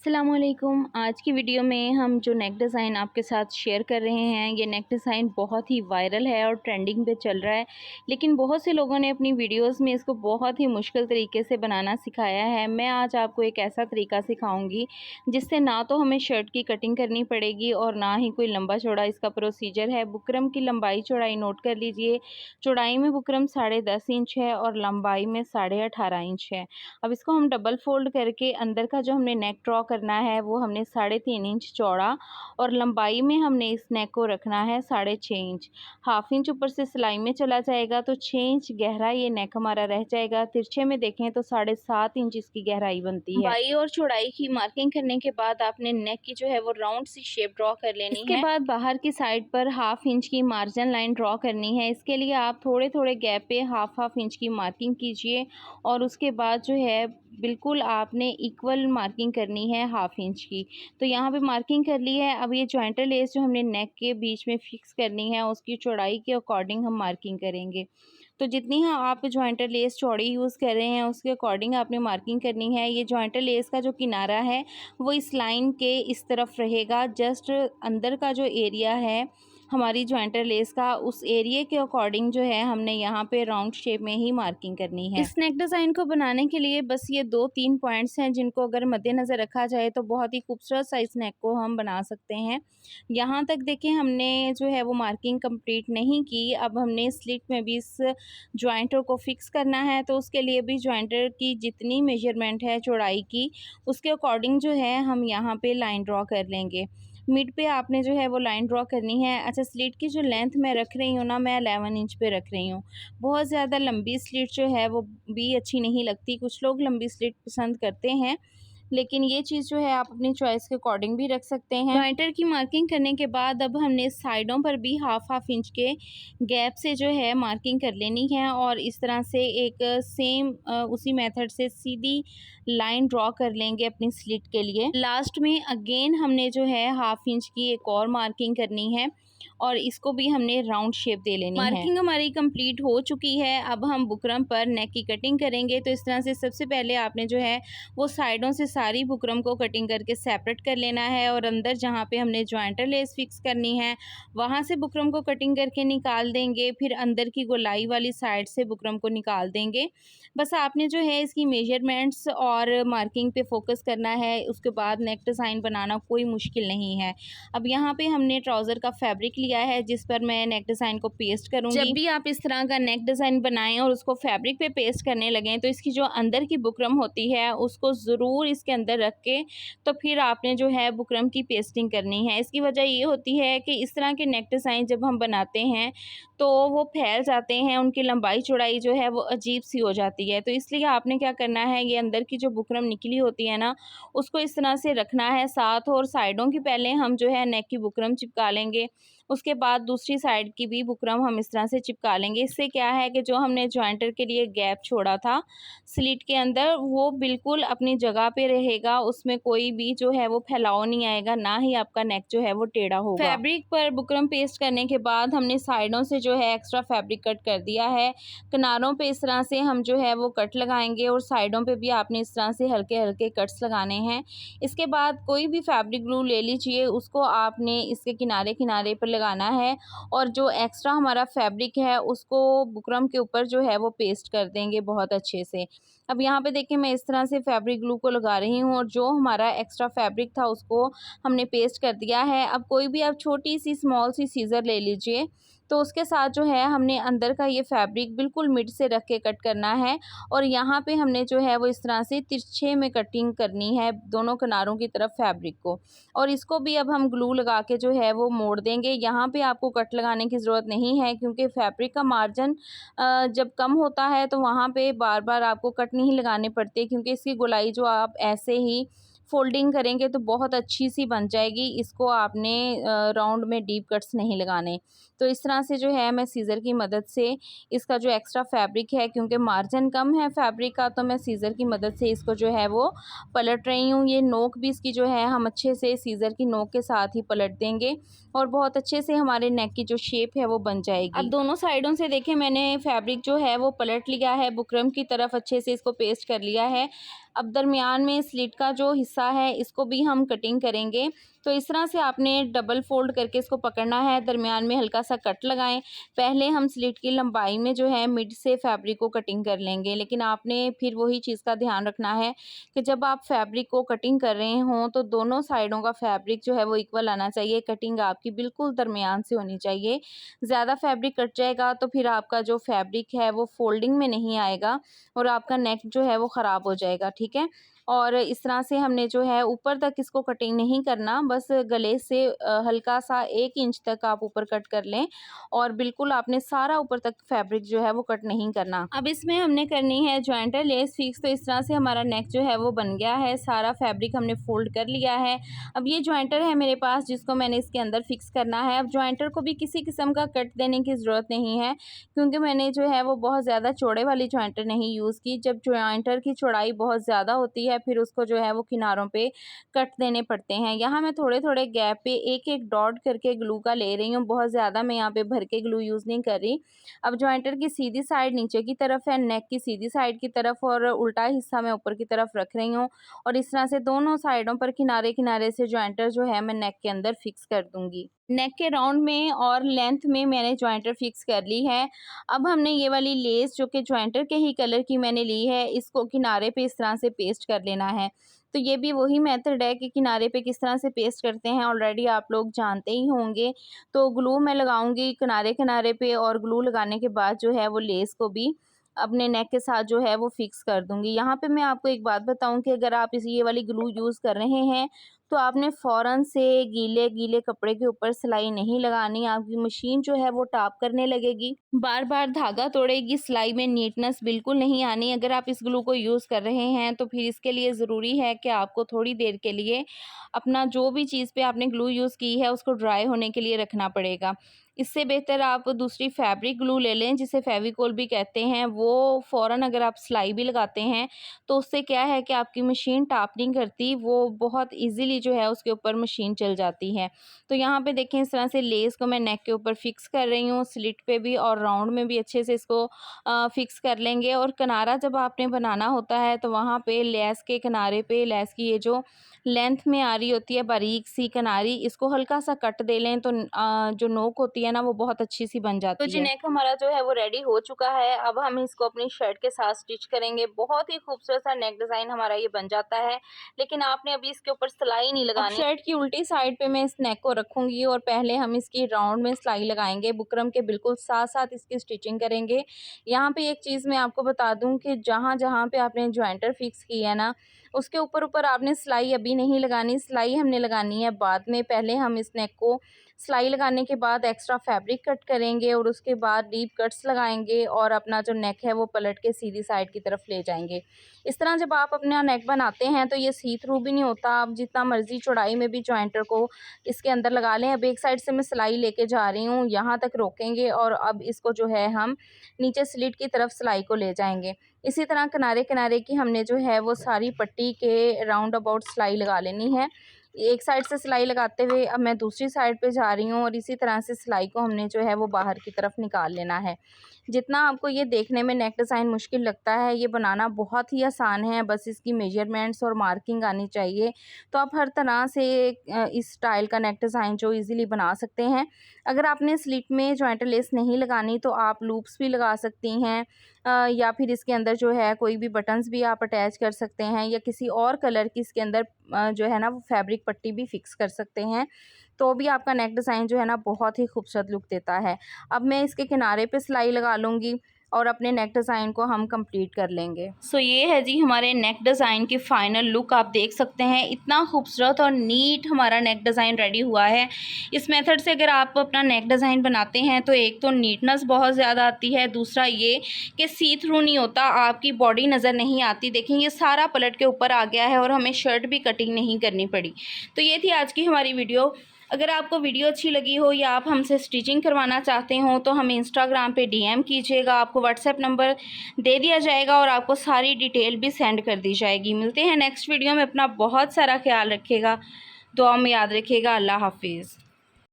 अस्सलामुअलैकुम। आज की वीडियो में हम जो नेक डिज़ाइन आपके साथ शेयर कर रहे हैं, ये नेक डिज़ाइन बहुत ही वायरल है और ट्रेंडिंग पे चल रहा है। लेकिन बहुत से लोगों ने अपनी वीडियोस में इसको बहुत ही मुश्किल तरीके से बनाना सिखाया है। मैं आज आपको एक ऐसा तरीका सिखाऊंगी जिससे ना तो हमें शर्ट की कटिंग करनी पड़ेगी और ना ही कोई लंबा चौड़ा इसका प्रोसीजर है। बुकरम की लंबाई चौड़ाई नोट कर लीजिए। चौड़ाई में बुकरम 10.5 इंच है और लंबाई में 18.5 इंच है। अब इसको हम डबल फोल्ड करके अंदर का जो हमने नेक ड्रॉ करना है वो हमने 3.5 इंच चौड़ा और लंबाई में हमने इस नेक को रखना है 6.5 इंच। हाफ इंच ऊपर से सिलाई में चला जाएगा तो 6 इंच गहरा ये नेक हमारा रह जाएगा। तिरछे में देखें तो 7.5 इंच इसकी गहराई बनती है। लंबाई और चौड़ाई की मार्किंग करने के बाद आपने नेक की जो है वो राउंड सी शेप ड्रॉ कर लेनी है। इसके बाद बाहर की साइड पर हाफ इंच की मार्जिन लाइन ड्रॉ करनी है। इसके लिए आप थोड़े थोड़े गैप पे हाफ इंच की मार्किंग कीजिए और उसके बाद जो है बिल्कुल आपने इक्वल मार्किंग करनी है हाफ इंच की। तो यहाँ पे मार्किंग कर ली है। अब ये जॉइंटर लेस जो हमने नेक के बीच में फिक्स करनी है उसकी चौड़ाई के अकॉर्डिंग हम मार्किंग करेंगे। तो जितनी आप जॉइंटर लेस चौड़ी यूज़ कर रहे हैं उसके अकॉर्डिंग आपने मार्किंग करनी है। ये जॉइंटर लेस का जो किनारा है वो इस लाइन के इस तरफ रहेगा। जस्ट अंदर का जो एरिया है हमारी जॉइंटर लेस का उस एरिया के अकॉर्डिंग जो है हमने यहाँ पे राउंड शेप में ही मार्किंग करनी है। इस नेक डिज़ाइन को बनाने के लिए बस ये 2-3 पॉइंट्स हैं जिनको अगर मद्देनज़र रखा जाए तो बहुत ही खूबसूरत सा इस नेक को हम बना सकते हैं। यहाँ तक देखिए हमने जो है वो मार्किंग कंप्लीट नहीं की। अब हमने स्लिट में भी इस जॉइंटर को फिक्स करना है तो उसके लिए भी जॉइंटर की जितनी मेजरमेंट है चौड़ाई की उसके अकॉर्डिंग जो है हम यहाँ पे लाइन ड्रॉ कर लेंगे। मिड पे आपने जो है वो लाइन ड्रॉ करनी है। अच्छा, स्लिट की जो लेंथ मैं रख रही हूँ ना, मैं 11 इंच पे रख रही हूँ। बहुत ज़्यादा लंबी स्लिट जो है वो भी अच्छी नहीं लगती। कुछ लोग लंबी स्लिट पसंद करते हैं, लेकिन ये चीज़ जो है आप अपनी चॉइस के अकॉर्डिंग भी रख सकते हैं। जॉइंटर की मार्किंग करने के बाद अब हमने साइडों पर भी हाफ इंच के गैप से जो है मार्किंग कर लेनी है और इस तरह से एक सेम उसी मेथड से सीधी लाइन ड्रॉ कर लेंगे अपनी स्लिट के लिए। लास्ट में अगेन हमने जो है हाफ इंच की एक और मार्किंग करनी है और इसको भी हमने राउंड शेप दे लेनी है। मार्किंग हमारी कंप्लीट हो चुकी है। अब हम बुकरम पर नेक की कटिंग करेंगे। तो इस तरह से सबसे पहले आपने जो है वो साइडों से सारी बुकरम को कटिंग करके सेपरेट कर लेना है और अंदर जहाँ पे हमने जॉइंटर लेस फिक्स करनी है वहाँ से बुकरम को कटिंग करके निकाल देंगे। फिर अंदर की गोलाई वाली साइड से बुकरम को निकाल देंगे। बस आपने जो है इसकी मेजरमेंट्स और मार्किंग पे फोकस करना है। उसके बाद नेक डिज़ाइन बनाना कोई मुश्किल नहीं है। अब यहाँ पे हमने ट्राउज़र का फैब्रिक लिया है जिस पर मैं नेक डिज़ाइन को पेस्ट करूँगी। जब भी आप इस तरह का नेक डिज़ाइन बनाएं और उसको फैब्रिक पे पेस्ट करने लगें तो इसकी जो अंदर की बुकरम होती है उसको ज़रूर इसके अंदर रख के तो फिर आपने जो है बुकरम की पेस्टिंग करनी है। इसकी वजह ये होती है कि इस तरह के नेक डिज़ाइन जब हम बनाते हैं तो वो फैल जाते हैं, उनकी लंबाई चौड़ाई जो है वो अजीब सी हो जाती है। तो इसलिए आपने क्या करना है, ये अंदर की जो बुकरम निकली होती है ना उसको इस तरह से रखना है साथ और साइडों की पहले हम जो है नेक की बुकरम चिपका लेंगे। उसके बाद दूसरी साइड की भी बुकरम हम इस तरह से चिपका लेंगे। इससे क्या है कि जो हमने जॉइंटर के लिए गैप छोड़ा था स्लिट के अंदर वो बिल्कुल अपनी जगह पे रहेगा। उसमें कोई भी जो है वो फैलाव नहीं आएगा, ना ही आपका नेक जो है वो टेढ़ा होगा। फैब्रिक पर बुकरम पेस्ट करने के बाद हमने साइडों से जो है एक्स्ट्रा फैब्रिक कट कर दिया है। किनारों पे इस तरह से हम जो है वो कट लगाएंगे और साइडों पे भी आपने इस तरह से हल्के हल्के कट्स लगाने हैं। इसके बाद कोई भी फैब्रिक ग्लू ले लीजिए, उसको आपने इसके किनारे किनारे पर लगाना है और जो एक्स्ट्रा हमारा फैब्रिक है उसको बुकरम के ऊपर जो है वो पेस्ट कर देंगे बहुत अच्छे से। अब यहाँ पे देखिए मैं इस तरह से फैब्रिक ग्लू को लगा रही हूँ और जो हमारा एक्स्ट्रा फैब्रिक था उसको हमने पेस्ट कर दिया है। अब कोई भी आप छोटी सी स्मॉल सी सीज़र ले लीजिए तो उसके साथ जो है हमने अंदर का ये फैब्रिक बिल्कुल मिड से रख के कट करना है और यहाँ पे हमने जो है वो इस तरह से तिरछे में कटिंग करनी है दोनों किनारों की तरफ फैब्रिक को और इसको भी अब हम ग्लू लगा के जो है वो मोड़ देंगे। यहाँ पे आपको कट लगाने की ज़रूरत नहीं है क्योंकि फैब्रिक का मार्जिन जब कम होता है तो वहाँ पे बार बार आपको कट नहीं लगाने पड़ते क्योंकि इसकी गोलाई जो आप ऐसे ही फोल्डिंग करेंगे तो बहुत अच्छी सी बन जाएगी। इसको आपने राउंड में डीप कट्स नहीं लगाने। तो इस तरह से जो है मैं सीज़र की मदद से इसका जो एक्स्ट्रा फैब्रिक है, क्योंकि मार्जिन कम है फैब्रिक का, तो मैं सीज़र की मदद से इसको जो है वो पलट रही हूँ। ये नोक भी इसकी जो है हम अच्छे से सीज़र की नोक के साथ ही पलट देंगे और बहुत अच्छे से हमारे नेक की जो शेप है वो बन जाएगी। अब दोनों साइडों से देखें मैंने फैब्रिक जो है वो पलट लिया है, बुकरम की तरफ अच्छे से इसको पेस्ट कर लिया है। अब दरमियान में स्लिट का जो हिस्सा है इसको भी हम कटिंग करेंगे। तो इस तरह से आपने डबल फोल्ड करके इसको पकड़ना है, दरमियान में हल्का सा कट लगाएं। पहले हम स्लिट की लंबाई में जो है मिड से फैब्रिक को कटिंग कर लेंगे, लेकिन आपने फिर वही चीज़ का ध्यान रखना है कि जब आप फैब्रिक को कटिंग कर रहे हों तो दोनों साइडों का फैब्रिक जो है वो इक्वल आना चाहिए। कटिंग आपकी बिल्कुल दरमियान से होनी चाहिए। ज़्यादा फैब्रिक कट जाएगा तो फिर आपका जो फैब्रिक है वो फोल्डिंग में नहीं आएगा और आपका नेक जो है वो ख़राब हो जाएगा, ठीक है। और इस तरह से हमने जो है ऊपर तक इसको कटिंग नहीं करना, बस गले से हल्का सा 1 इंच तक आप ऊपर कट कर लें और बिल्कुल आपने सारा ऊपर तक फैब्रिक जो है वो कट नहीं करना। अब इसमें हमने करनी है जॉइंटर लेस फिक्स। तो इस तरह से हमारा नेक जो है वो बन गया है, सारा फैब्रिक हमने फोल्ड कर लिया है। अब ये जॉइंटर है मेरे पास जिसको मैंने इसके अंदर फिक्स करना है। अब जॉइंटर को भी किसी किस्म का कट देने की ज़रूरत नहीं है, क्योंकि मैंने जो है वो बहुत ज़्यादा चौड़े वाली जॉइंटर नहीं यूज़ की। जब जॉइंटर की चौड़ाई बहुत ज़्यादा होती है फिर उसको जो है वो किनारों पे कट देने पड़ते हैं। यहाँ मैं थोड़े थोड़े गैप पे एक एक डॉट करके ग्लू का ले रही हूँ, बहुत ज़्यादा मैं यहाँ पे भर के ग्लू यूज़ नहीं कर रही। अब जॉइंटर की सीधी साइड नीचे की तरफ है, नेक की सीधी साइड की तरफ और उल्टा हिस्सा मैं ऊपर की तरफ रख रही हूँ और इस तरह से दोनों साइडों पर किनारे किनारे से जॉइंटर जो है मैं नेक के अंदर फिक्स कर दूंगी। नेक के राउंड में और लेंथ में मैंने जॉइंटर फिक्स कर ली है। अब हमने ये वाली लेस जो कि जॉइंटर के ही कलर की मैंने ली है, इसको किनारे पे इस तरह से पेस्ट कर लेना है। तो ये भी वही मेथड है कि किनारे पे किस तरह से पेस्ट करते हैं, ऑलरेडी आप लोग जानते ही होंगे। तो ग्लू मैं लगाऊंगी किनारे किनारे पे और ग्लू लगाने के बाद जो है वो लेस को भी अपने नेक के साथ जो है वो फिक्स कर दूंगी। यहाँ पे मैं आपको एक बात बताऊं कि अगर आप ये वाली ग्लू यूज़ कर रहे हैं तो आपने फ़ौरन से गीले गीले कपड़े के ऊपर सिलाई नहीं लगानी, आपकी मशीन जो है वो टाप करने लगेगी, बार बार धागा तोड़ेगी, सिलाई में नीटनेस बिल्कुल नहीं आनी। अगर आप इस ग्लू को यूज़ कर रहे हैं तो फिर इसके लिए ज़रूरी है कि आपको थोड़ी देर के लिए अपना जो भी चीज़ पे आपने ग्लू यूज़ की है उसको ड्राई होने के लिए रखना पड़ेगा। इससे बेहतर आप दूसरी फैब्रिक ग्लू ले लें जिसे फेविकोल भी कहते हैं। वो फ़ौरन अगर आप सिलाई भी लगाते हैं तो उससे क्या है कि आपकी मशीन टाप नहीं करती, वो बहुत ईज़िली जो है उसके ऊपर मशीन चल जाती है। तो यहाँ पे देखें इस तरह से लेस को मैं नेक के ऊपर फिक्स कर रही हूँ, स्लिट पे भी और राउंड में भी अच्छे से इसको फिक्स कर लेंगे। और किनारा जब आपने बनाना होता है तो वहाँ पे लेस के किनारे पे लेस की ये जो लेंथ में आ रही होती है बारीक सी किनारी, इसको हल्का सा कट दे लें तो जो नोक होती है ना वो बहुत अच्छी सी बन जाती है। तो जी नेक हमारा जो है वो रेडी हो चुका है। अब हम इसको अपनी शर्ट के साथ स्टिच करेंगे। बहुत ही खूबसूरत सा नेक डिज़ाइन हमारा ये बन जाता है, लेकिन आपने अभी इसके ऊपर सिलाई नहीं लगानी। शर्ट की उल्टी साइड पे मैं इस नेक को रखूंगी और पहले हम इसकी राउंड में सिलाई लगाएंगे, बुकरम के बिल्कुल साथ साथ इसकी स्टिचिंग करेंगे। यहाँ पे एक चीज़ मैं आपको बता दूं कि जहाँ जहाँ पे आपने जॉइंटर फिक्स की है ना उसके ऊपर ऊपर आपने सिलाई अभी नहीं लगानी, सिलाई हमने लगानी है बाद में। पहले हम इस नेक को सिलाई लगाने के बाद एक्स्ट्रा फैब्रिक कट करेंगे और उसके बाद डीप कट्स लगाएंगे और अपना जो नेक है वो पलट के सीधी साइड की तरफ ले जाएंगे। इस तरह जब आप अपना नेक बनाते हैं तो ये सी थ्रू भी नहीं होता, आप जितना मर्जी चौड़ाई में भी जॉइंटर को इसके अंदर लगा लें। अब एक साइड से मैं सिलाई लेके जा रही हूँ, यहाँ तक रोकेंगे और अब इसको जो है हम नीचे स्लिट की तरफ सिलाई को ले जाएंगे। इसी तरह किनारे किनारे की हमने जो है वो सारी पट्टी के राउंड अबाउट सिलाई लगा लेनी है। एक साइड से सिलाई लगाते हुए अब मैं दूसरी साइड पे जा रही हूँ और इसी तरह से सिलाई को हमने जो है वो बाहर की तरफ निकाल लेना है। जितना आपको ये देखने में नेक डिज़ाइन मुश्किल लगता है, ये बनाना बहुत ही आसान है, बस इसकी मेजरमेंट्स और मार्किंग आनी चाहिए। तो आप हर तरह से इस स्टाइल का नेक डिज़ाइन जो इजीली बना सकते हैं। अगर आपने स्लिट में जॉइंटर लेस नहीं लगानी तो आप लूप्स भी लगा सकती हैं, या फिर इसके अंदर जो है कोई भी बटन्स भी आप अटैच कर सकते हैं या किसी और कलर की इसके अंदर जो है ना वो फैब्रिक पट्टी भी फिक्स कर सकते हैं, तो भी आपका नेक डिज़ाइन जो है ना बहुत ही खूबसूरत लुक देता है। अब मैं इसके किनारे पे सिलाई लगा लूँगी और अपने नेक डिज़ाइन को हम कंप्लीट कर लेंगे। सो ये है जी हमारे नेक डिज़ाइन की फ़ाइनल लुक, आप देख सकते हैं इतना खूबसूरत और नीट हमारा नेक डिज़ाइन रेडी हुआ है। इस मेथड से अगर आप अपना नेक डिज़ाइन बनाते हैं तो एक तो नीटनेस बहुत ज़्यादा आती है, दूसरा ये कि सी थ्रू नहीं होता, आपकी बॉडी नज़र नहीं आती। देखें ये सारा पलट के ऊपर आ गया है और हमें शर्ट भी कटिंग नहीं करनी पड़ी। तो ये थी आज की हमारी वीडियो। अगर आपको वीडियो अच्छी लगी हो या आप हमसे स्टिचिंग करवाना चाहते हो तो हमें इंस्टाग्राम पे डीएम कीजिएगा, आपको व्हाट्सएप नंबर दे दिया जाएगा और आपको सारी डिटेल भी सेंड कर दी जाएगी। मिलते हैं नेक्स्ट वीडियो में, अपना बहुत सारा ख्याल रखिएगा, दुआ में याद रखिएगा। अल्लाह हाफिज़।